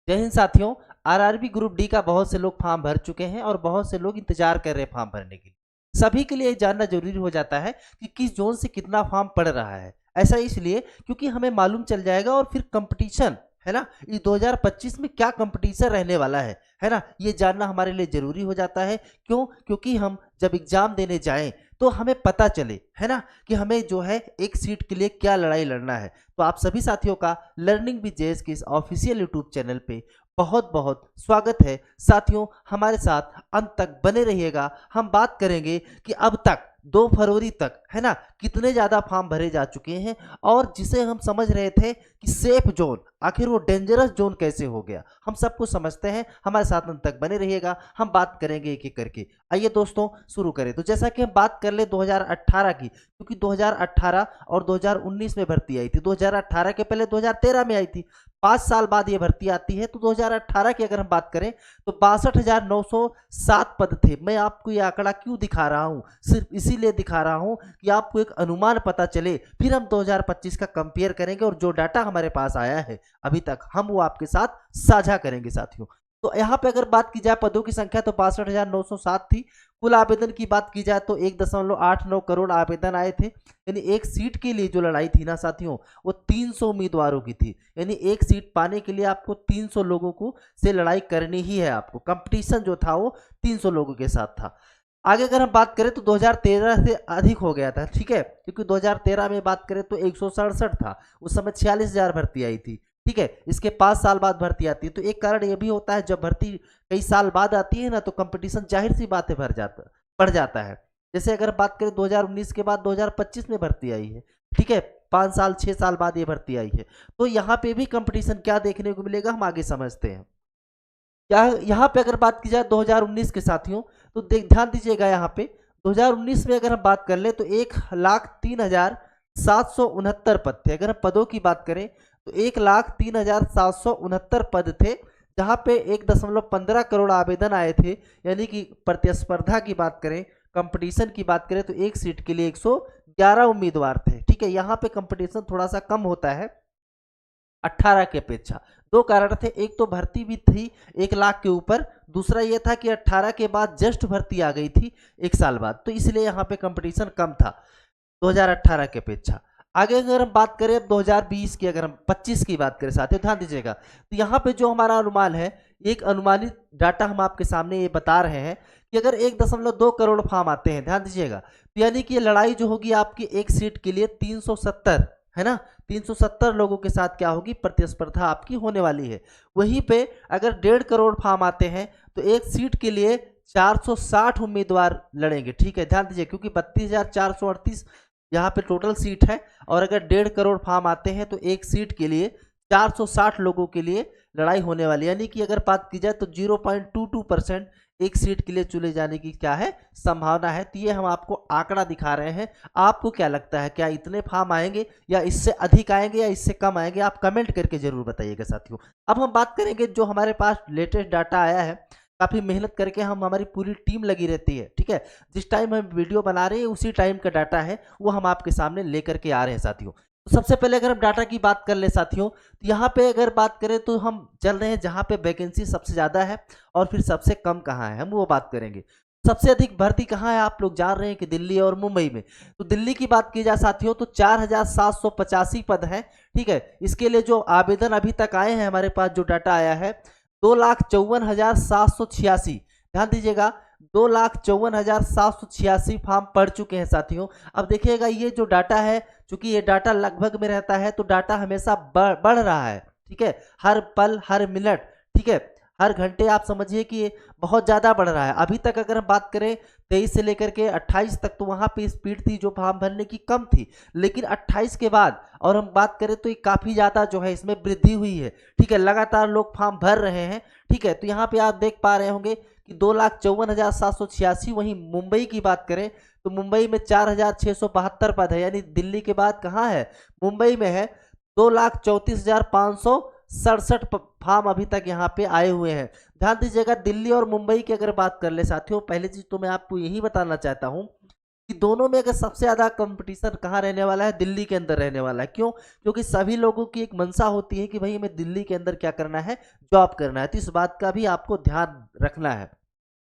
जय हिंद साथियों। RRB group D का बहुत से लोग फॉर्म भर चुके हैं और बहुत से लोग इंतजार कर रहे हैं फॉर्म भरने के लिए। सभी के लिए जानना जरूरी हो जाता है कि किस जोन से कितना फॉर्म पड़ रहा है। ऐसा इसलिए क्योंकि हमें मालूम चल जाएगा और फिर कंपटीशन है ना, इस 2025 में क्या कंपटीशन रहने वाला है ना, ये जानना हमारे लिए जरूरी हो जाता है। क्यों? क्योंकि हम जब एग्जाम देने जाएं तो हमें पता चले है ना कि हमें जो है एक सीट के लिए क्या लड़ाई लड़ना है। तो आप सभी साथियों का लर्निंग विद जेएस के इस ऑफिशियल यूट्यूब चैनल पे बहुत बहुत स्वागत है। साथियों, हमारे साथ अंत तक बने रहिएगा। हम बात करेंगे कि अब तक 2 फरवरी तक है ना कितने ज़्यादा फॉर्म भरे जा चुके हैं, और जिसे हम समझ रहे थे कि सेफ जोन, आखिर वो डेंजरस जोन कैसे हो गया, हम सब कुछ समझते हैं। हमारे साथ अंत तक बने रहिएगा, हम बात करेंगे एक एक करके। आइए दोस्तों शुरू करें। तो जैसा कि हम बात कर ले 2018 की, क्योंकि 2018 और 2019 में भर्ती आई थी। 2018 के पहले 2013 में आई थी, 5 साल बाद ये भर्ती आती है। तो 2018 की अगर हम बात करें तो 62,907 पद थे। मैं आपको ये आंकड़ा क्यों दिखा रहा हूँ? सिर्फ इसीलिए दिखा रहा हूँ कि आपको एक अनुमान पता चले। फिर हम 2025 का कंपेयर करेंगे और जो डाटा हमारे पास आया है अभी तक हम वो आपके साथ साझा करेंगे साथियों। तो यहाँ पे अगर बात की जाए पदों की संख्या तो 62,907 थी। कुल आवेदन की बात की जाए तो 1.89 करोड़ आवेदन आए थे। यानी एक सीट के लिए जो लड़ाई थी ना साथियों, वो 300 उम्मीदवारों की थी। यानी एक सीट पाने के लिए आपको 300 लोगों को से लड़ाई करनी ही है। आपको कंपटीशन जो था वो 300 लोगों के साथ था। आगे अगर हम बात करें तो 2013 से अधिक हो गया था, ठीक है, क्योंकि 2013 में बात करें तो 167 था। उस समय 46,000 भर्ती आई थी, ठीक है। इसके 5 साल बाद भर्ती आती है। तो एक कारण ये भी होता है, जब भर्ती कई साल बाद आती है ना तो कंपटीशन जाहिर सी बात है बढ़ जाता है। जैसे अगर बात करें 2019 के बाद 2025 में भर्ती आई है, ठीक है, 5 साल 6 साल बाद ये भर्ती आई है। तो यहाँ पे भी कंपटीशन क्या देखने को मिलेगा हम आगे समझते हैं। यहाँ पे अगर बात की जाए 2019 के साथियों, तो ध्यान दीजिएगा। यहाँ पे 2019 में अगर हम बात कर ले तो 1,03,769 पद थे। अगर हम पदों की बात करें तो 1,03,769 पद थे, जहाँ पे 1.15 करोड़ आवेदन आए थे। यानी कि प्रतिस्पर्धा की बात करें, कंपटीशन की बात करें तो एक सीट के लिए 111 उम्मीदवार थे, ठीक है। यहाँ पे कंपटीशन थोड़ा सा कम होता है 18 की अपेक्षा। 2 कारण थे, एक तो भर्ती भी थी 1 लाख के ऊपर, दूसरा ये था कि 18 के बाद जस्ट भर्ती आ गई थी 1 साल बाद, तो इसलिए यहाँ पे कंपटीशन कम था 2018 की अपेक्षा। आगे अगर हम बात करें 2020 की, अगर हम 25 की बात करें साथियों, ध्यान दीजिएगा। तो यहाँ पे जो हमारा अनुमान है, एक अनुमानित डाटा हम आपके सामने ये बता रहे हैं कि अगर 1.2 करोड़ फॉर्म आते हैं, ध्यान दीजिएगा, तो यानी कि ये लड़ाई जो होगी आपकी एक सीट के लिए 370 है ना, 370 लोगों के साथ क्या होगी, प्रतिस्पर्धा आपकी होने वाली है। वहीं पे अगर 1.5 करोड़ फॉर्म आते हैं तो एक सीट के लिए 460 उम्मीदवार लड़ेंगे, ठीक है। ध्यान दीजिए, क्योंकि 32,438 यहाँ पे टोटल सीट है, और अगर 1.5 करोड़ फॉर्म आते हैं तो एक सीट के लिए 460 लोगों के लिए लड़ाई होने वाली है। यानी कि अगर बात की जाए तो 0.22% एक सीट के लिए चुने जाने की क्या है, संभावना है। तो ये हम आपको आंकड़ा दिखा रहे हैं। आपको क्या लगता है, क्या इतने फॉर्म आएंगे या इससे अधिक आएंगे या इससे कम आएंगे? आप कमेंट करके जरूर बताइएगा साथियों। अब हम बात करेंगे जो हमारे पास लेटेस्ट डाटा आया है। काफ़ी मेहनत करके हमारी पूरी टीम लगी रहती है, ठीक है। जिस टाइम हम वीडियो बना रहे हैं उसी टाइम का डाटा है, वो हम आपके सामने लेकर के आ रहे हैं साथियों। तो सबसे पहले अगर हम डाटा की बात कर ले साथियों, तो यहाँ पे अगर बात करें तो हम चल रहे हैं जहाँ पे वैकेंसी सबसे ज़्यादा है और फिर सबसे कम कहाँ है, हम वो बात करेंगे। सबसे अधिक भर्ती कहाँ है, आप लोग जान रहे हैं कि दिल्ली और मुंबई में। तो दिल्ली की बात की जाए साथियों तो 4,785 पद हैं, ठीक है। इसके लिए जो आवेदन अभी तक आए हैं, हमारे पास जो डाटा आया है 2,54,786। ध्यान दीजिएगा, 2,54,786 फॉर्म पड़ चुके हैं साथियों। अब देखिएगा ये जो डाटा है, चूंकि ये डाटा लगभग में रहता है तो डाटा हमेशा बढ़ रहा है, ठीक है, हर पल हर मिनट, ठीक है, हर घंटे। आप समझिए कि ये बहुत ज़्यादा बढ़ रहा है। अभी तक अगर हम बात करें 23 से लेकर के 28 तक, तो वहाँ पे स्पीड थी जो फॉर्म भरने की कम थी, लेकिन 28 के बाद और हम बात करें तो ये काफ़ी ज़्यादा जो है इसमें वृद्धि हुई है, ठीक है। लगातार लोग फॉर्म भर रहे हैं, ठीक है। तो यहाँ पे आप देख पा रहे होंगे कि 2,54,786। वहीं मुंबई की बात करें तो मुंबई में 4,672 पद है। यानी दिल्ली के बाद कहाँ है, मुंबई में है। 2,34,567 फॉर्म अभी तक यहाँ पे आए हुए हैं। ध्यान दीजिएगा, दिल्ली और मुंबई की अगर बात कर ले साथियों, पहली चीज तो मैं आपको यही बताना चाहता हूँ कि दोनों में अगर सबसे ज़्यादा कंपटीशन कहाँ रहने वाला है, दिल्ली के अंदर रहने वाला है। क्यों? क्योंकि सभी लोगों की एक मंशा होती है कि भाई हमें दिल्ली के अंदर क्या करना है, जॉब करना है। तो इस बात का भी आपको ध्यान रखना है।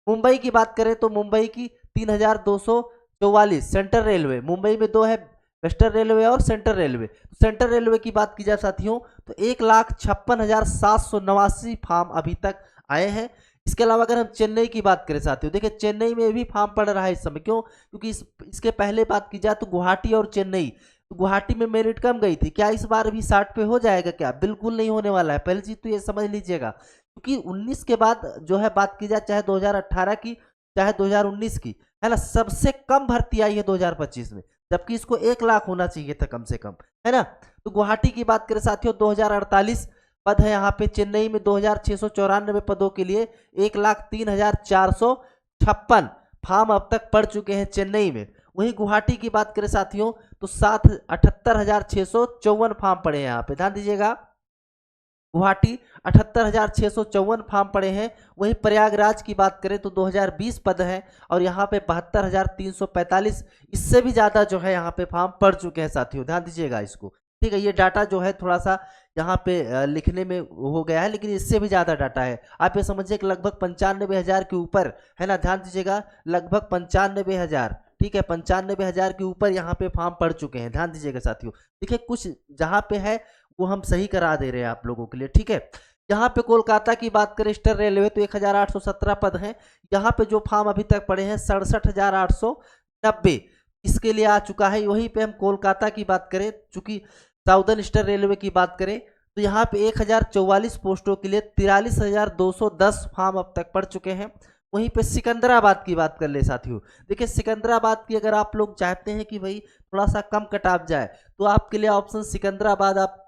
मुंबई की बात करें तो मुंबई की 3244 सेंट्रल रेलवे, मुंबई में दो है, वेस्टर्न रेलवे और सेंट्रल रेलवे। सेंट्रल रेलवे की बात की जाए साथियों तो 1,56,789 फार्म अभी तक आए हैं। इसके अलावा अगर हम चेन्नई की बात करें साथियों, देखिए चेन्नई में भी फार्म पड़ रहा है इस समय। क्यों? क्योंकि इसके पहले बात की जाए तो गुवाहाटी और चेन्नई, तो गुवाहाटी में मेरिट कम गई थी। क्या इस बार भी 60 पे हो जाएगा? क्या बिल्कुल नहीं होने वाला है। पहली चीज तो ये समझ लीजिएगा, क्योंकि 19 के बाद जो है बात की जाए, चाहे 2018 की चाहे 2019 की, है ना, सबसे कम भर्ती आई है 2025 में, जबकि इसको 1 लाख होना चाहिए था कम से कम, है ना। तो गुवाहाटी की बात करें साथियों 2048 पद है यहाँ पे। चेन्नई में 2694 पदों के लिए 1,03,456 फार्म अब तक पड़ चुके हैं चेन्नई में। वहीं गुवाहाटी की बात करें साथियों तो 78,654 फार्म पड़े हैं यहाँ पे, ध्यान दीजिएगा। गुवाहाटी 78,654 फार्म पड़े हैं। वहीं प्रयागराज की बात करें तो 2020 पद हैं और यहाँ पे 72,345, इससे भी ज़्यादा जो है यहाँ पे फार्म पड़ चुके हैं साथियों, ध्यान दीजिएगा इसको। ठीक है, ये डाटा जो है थोड़ा सा यहाँ पे लिखने में हो गया है, लेकिन इससे भी ज़्यादा डाटा है। आप ये समझिए कि लगभग 95,000 के ऊपर, है ना, ध्यान दीजिएगा, लगभग 95,000, ठीक है, 95,000 के ऊपर यहाँ पे फार्म पड़ चुके हैं, ध्यान दीजिएगा साथियों। देखिए कुछ जहाँ पे है वो हम सही करा दे रहे हैं आप लोगों के लिए, ठीक है। यहाँ पे कोलकाता की बात करें ईस्टर्न रेलवे तो 1,817 पद हैं। यहाँ पे जो फार्म अभी तक पड़े हैं 67,890 इसके लिए आ चुका है। वहीं पे हम कोलकाता की बात करें, चूंकि साउदर्न ईस्टर्न रेलवे की बात करें तो यहाँ पे 1,044 पोस्टों के लिए 43,210 फार्म अब तक पड़ चुके हैं। वहीं पे सिकंदराबाद की बात कर ले साथियों, देखिए सिकंदराबाद की अगर आप लोग चाहते हैं कि भाई थोड़ा सा कम कट ऑफ जाए तो आपके लिए ऑप्शन सिकंदराबाद आप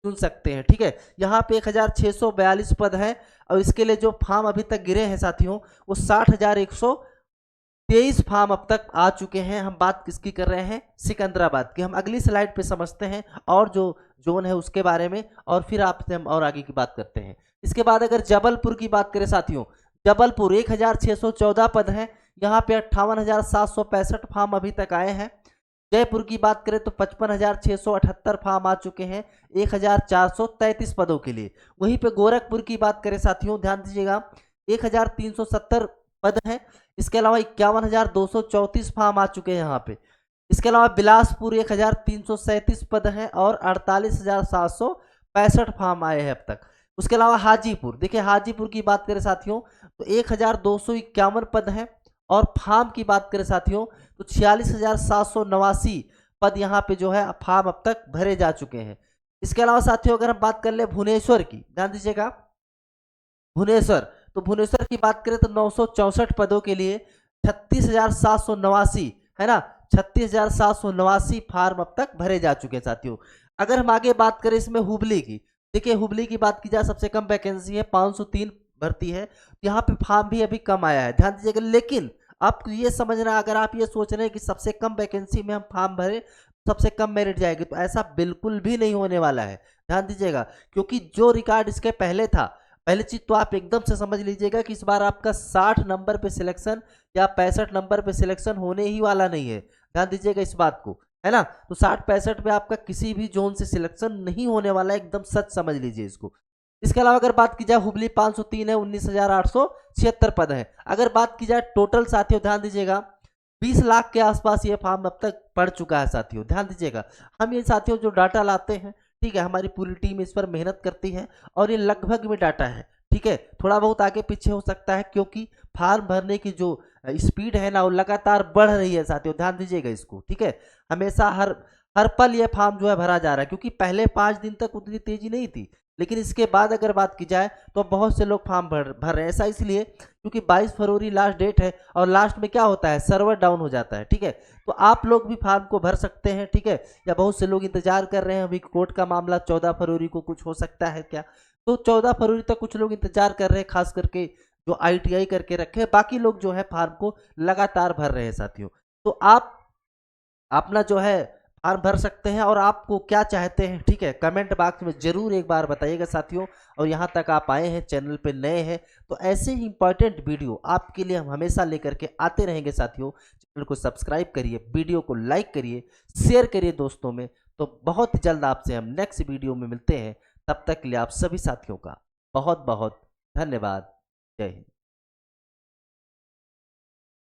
चुन सकते हैं, ठीक है। यहाँ पे 1,642 पद है और इसके लिए जो फार्म अभी तक गिरे हैं साथियों वो 60,123 फार्म अब तक आ चुके हैं। हम बात किसकी कर रहे हैं? सिकंदराबाद की। हम अगली स्लाइड पे समझते हैं और जो जोन है उसके बारे में, और फिर आपसे हम और आगे की बात करते हैं। इसके बाद अगर जबलपुर की बात करें साथियों, जबलपुर 1,614 पद हैं। यहाँ पे 58,765 फार्म अभी तक आए हैं। जयपुर की बात करें तो 55,678 फार्म आ चुके हैं 1,433 पदों के लिए। वहीं पे गोरखपुर की बात करें साथियों, ध्यान दीजिएगा, 1,370 पद हैं। इसके अलावा 51,234 फार्म आ चुके हैं यहाँ पे। इसके अलावा बिलासपुर 1,337 पद हैं और 48,765 फार्म आए हैं अब तक। उसके अलावा हाजीपुर, देखिए हाजीपुर की बात करें साथियों तो 1,251 पद हैं और फार्म की बात करें साथियों तो 46,789 पद यहाँ पे जो है फार्म अब तक भरे जा चुके हैं। इसके अलावा साथियों अगर हम बात कर ले भुवनेश्वर की, ध्यान दीजिएगा, भुवनेश्वर, तो भुवनेश्वर की बात करें तो 964 पदों के लिए 36,789, है ना, 36,789 फार्म अब तक भरे जा चुके हैं साथियों। अगर हम आगे बात करें इसमें हुबली की, देखिए हुबली की बात की जाए सबसे कम वैकेंसी है, 503 भर्ती है। यहाँ पे फार्म भी अभी कम आया है, ध्यान दीजिएगा। लेकिन आप ये समझना, अगर आप ये सोच रहे हैं कि सबसे कम वैकेंसी में हम फार्म भरे सबसे कम मेरिट जाएगी, तो ऐसा बिल्कुल भी नहीं होने वाला है, ध्यान दीजिएगा। क्योंकि जो रिकॉर्ड इसके पहले था, पहली चीज तो आप एकदम से समझ लीजिएगा कि इस बार आपका 60 नंबर पे सिलेक्शन या 65 नंबर पे सिलेक्शन होने ही वाला नहीं है, ध्यान दीजिएगा इस बात को, है ना। तो 60-65 पे आपका किसी भी जोन से सिलेक्शन नहीं होने वाला है, एकदम सच समझ लीजिए इसको। इसके अलावा अगर बात की जाए हुबली 503 है, 19,876 पद है। अगर बात की जाए टोटल साथियों, ध्यान दीजिएगा, 20 लाख के आसपास ये फार्म अब तक पड़ चुका है साथियों, ध्यान दीजिएगा। हम ये साथियों जो डाटा लाते हैं, ठीक है, हमारी पूरी टीम इस पर मेहनत करती है और ये लगभग में डाटा है, ठीक है। थोड़ा बहुत आगे पीछे हो सकता है क्योंकि फार्म भरने की जो स्पीड है ना वो लगातार बढ़ रही है साथियों, ध्यान दीजिएगा इसको, ठीक है। हमेशा हर हर पल ये फार्म जो है भरा जा रहा है, क्योंकि पहले 5 दिन तक उतनी तेजी नहीं थी, लेकिन इसके बाद अगर बात की जाए तो बहुत से लोग फॉर्म भर रहे हैं। ऐसा इसलिए क्योंकि 22 फरवरी लास्ट डेट है और लास्ट में क्या होता है, सर्वर डाउन हो जाता है, ठीक है। तो आप लोग भी फॉर्म को भर सकते हैं, ठीक है। या बहुत से लोग इंतजार कर रहे हैं, अभी कोर्ट का मामला 14 फरवरी को कुछ हो सकता है क्या, तो 14 फरवरी तक कुछ लोग इंतजार कर रहे हैं, खास करके जो ITI करके रखे हैं। बाकी लोग जो है फॉर्म को लगातार भर रहे हैं साथियों। तो आप अपना जो है फॉर्म भर सकते हैं और आपको क्या चाहते हैं, ठीक है, कमेंट बॉक्स में ज़रूर एक बार बताइएगा साथियों। और यहाँ तक आप आए हैं, चैनल पे नए हैं, तो ऐसे ही इंपॉर्टेंट वीडियो आपके लिए हम हमेशा लेकर के आते रहेंगे साथियों। चैनल को सब्सक्राइब करिए, वीडियो को लाइक करिए, शेयर करिए दोस्तों में। तो बहुत जल्द आपसे हम नेक्स्ट वीडियो में मिलते हैं। तब तक के लिए आप सभी साथियों का बहुत बहुत धन्यवाद। जय हिंद।